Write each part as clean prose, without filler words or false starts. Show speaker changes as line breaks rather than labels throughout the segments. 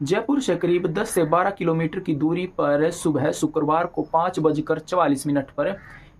जयपुर से करीब 10 से 12 किलोमीटर की दूरी पर सुबह शुक्रवार को 5:44 पर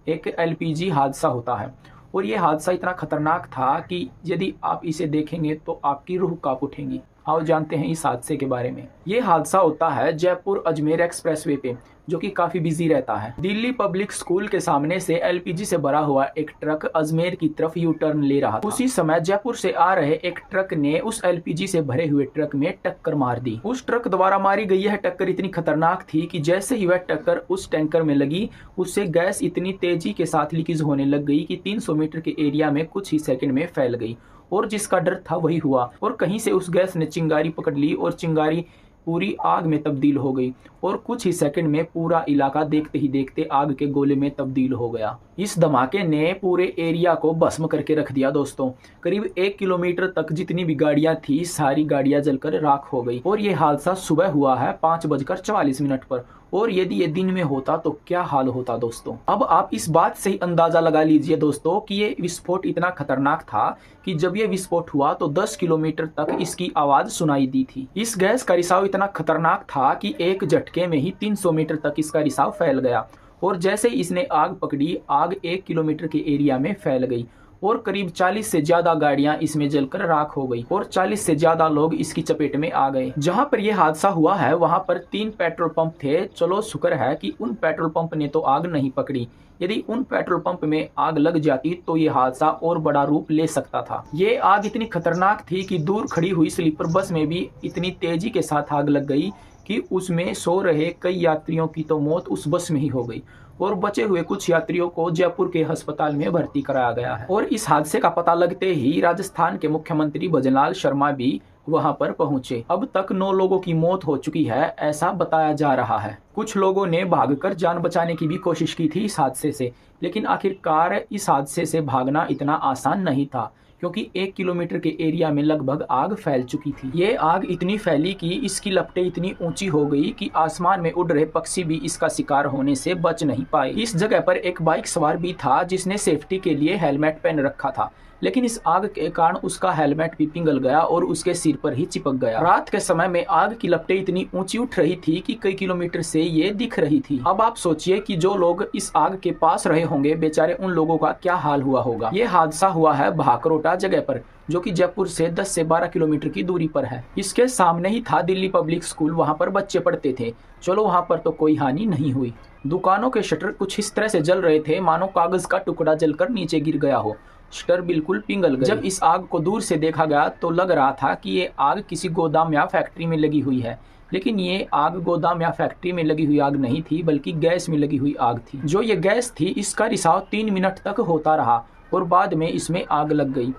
एक एलपीजी हादसा होता है। और ये हादसा इतना खतरनाक था कि यदि आप इसे देखेंगे तो आपकी रूह कांप उठेगी। आओ जानते हैं इस हादसे के बारे में। ये हादसा होता है जयपुर अजमेर एक्सप्रेसवे पे, जो कि काफी बिजी रहता है। दिल्ली पब्लिक स्कूल के सामने से एलपीजी से भरा हुआ एक ट्रक अजमेर की तरफ यू टर्न ले रहा था। उसी समय जयपुर से आ रहे एक ट्रक ने उस एलपीजी से भरे हुए ट्रक में टक्कर मार दी। उस ट्रक द्वारा मारी गई यह टक्कर इतनी खतरनाक थी कि जैसे ही वह टक्कर उस टैंकर में लगी, उससे गैस इतनी तेजी के साथ लीकेज होने लग गई कि 300 मीटर के एरिया में कुछ ही सेकंड में फैल गई। और जिसका डर था वही हुआ, और कहीं से उस गैस ने चिंगारी पकड़ ली और चिंगारी पूरी आग में तब्दील हो गई और कुछ ही सेकंड में पूरा इलाका देखते ही देखते आग के गोले में तब्दील हो गया। इस धमाके ने पूरे एरिया को भस्म करके रख दिया दोस्तों। करीब 1 किलोमीटर तक जितनी भी गाड़ियां थी, सारी गाड़ियां जलकर राख हो गई। और ये हादसा सुबह हुआ है 5:44 पर। और यदि ये दिन में होता तो क्या हाल होता दोस्तों। अब आप इस बात से ही अंदाजा लगा लीजिए दोस्तों कि ये विस्फोट इतना खतरनाक था कि जब ये विस्फोट हुआ तो 10 किलोमीटर तक इसकी आवाज सुनाई दी थी। इस गैस का रिसाव इतना खतरनाक था कि एक झटके में ही 300 मीटर तक इसका रिसाव फैल गया। और जैसे ही इसने आग पकड़ी, आग 1 किलोमीटर के एरिया में फैल गई और करीब 40 से ज्यादा गाड़ियां इसमें जलकर राख हो गई और 40 से ज्यादा लोग इसकी चपेट में आ गए। जहां पर यह हादसा हुआ है वहां पर 3 पेट्रोल पंप थे। चलो शुक्र है कि उन पेट्रोल पंप ने तो आग नहीं पकड़ी। यदि उन पेट्रोल पंप में आग लग जाती तो ये हादसा और बड़ा रूप ले सकता था। ये आग इतनी खतरनाक थी कि दूर खड़ी हुई स्लीपर बस में भी इतनी तेजी के साथ आग लग गई कि उसमें सो रहे कई यात्रियों की तो मौत उस बस में ही हो गई और बचे हुए कुछ यात्रियों को जयपुर के अस्पताल में भर्ती कराया गया है। और इस हादसे का पता लगते ही राजस्थान के मुख्यमंत्री भजनलाल शर्मा भी वहां पर पहुंचे। अब तक 9 लोगों की मौत हो चुकी है, ऐसा बताया जा रहा है। कुछ लोगों ने भागकर जान बचाने की भी कोशिश की थी इस हादसे से, लेकिन आखिरकार इस हादसे से भागना इतना आसान नहीं था क्योंकि 1 किलोमीटर के एरिया में लगभग आग फैल चुकी थी। ये आग इतनी फैली कि इसकी लपटें इतनी ऊंची हो गई कि आसमान में उड़ रहे पक्षी भी इसका शिकार होने से बच नहीं पाए। इस जगह पर एक बाइक सवार भी था जिसने सेफ्टी के लिए हेलमेट पहन रखा था, लेकिन इस आग के कारण उसका हेलमेट भी पिघल गया और उसके सिर पर ही चिपक गया। रात के समय में आग की लपटें इतनी ऊंची उठ रही थी कि कई किलोमीटर से ये दिख रही थी। अब आप सोचिए कि जो लोग इस आग के पास रहे होंगे, बेचारे उन लोगों का क्या हाल हुआ होगा। ये हादसा हुआ है भाकरोटा जगह पर, जो कि जयपुर से 10 से 12 किलोमीटर की दूरी पर है। इसके सामने ही था दिल्ली पब्लिक स्कूल, वहां पर बच्चे पढ़ते थे। चलो वहां पर तो कोई हानि नहीं हुई। दुकानों के शटर कुछ इस तरह से जल रहे थे मानो कागज का टुकड़ा जलकर नीचे गिर गया हो। शटर बिल्कुल पिघल गए। जब इस आग को दूर से देखा गया तो लग रहा था कि ये आग किसी गोदाम या फैक्ट्री में लगी हुई है, लेकिन ये आग गोदाम या फैक्ट्री में लगी हुई आग नहीं थी, बल्कि गैस में लगी हुई आग थी। जो ये गैस थी इसका रिसाव 3 मिनट तक होता रहा और बाद में इसमें आग लग गई।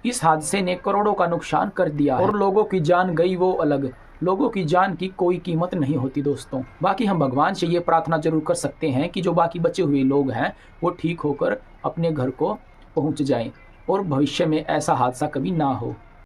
इस हादसे ने करोड़ों का नुकसान कर दिया और लोगों की जान गई वो अलग। लोगों की जान की कोई कीमत नहीं होती दोस्तों। बाकी हम भगवान से ये प्रार्थना जरूर कर सकते हैं कि जो बाकी बचे हुए लोग हैं वो ठीक होकर अपने घर को पहुंच जाएं और भविष्य में ऐसा हादसा कभी ना हो।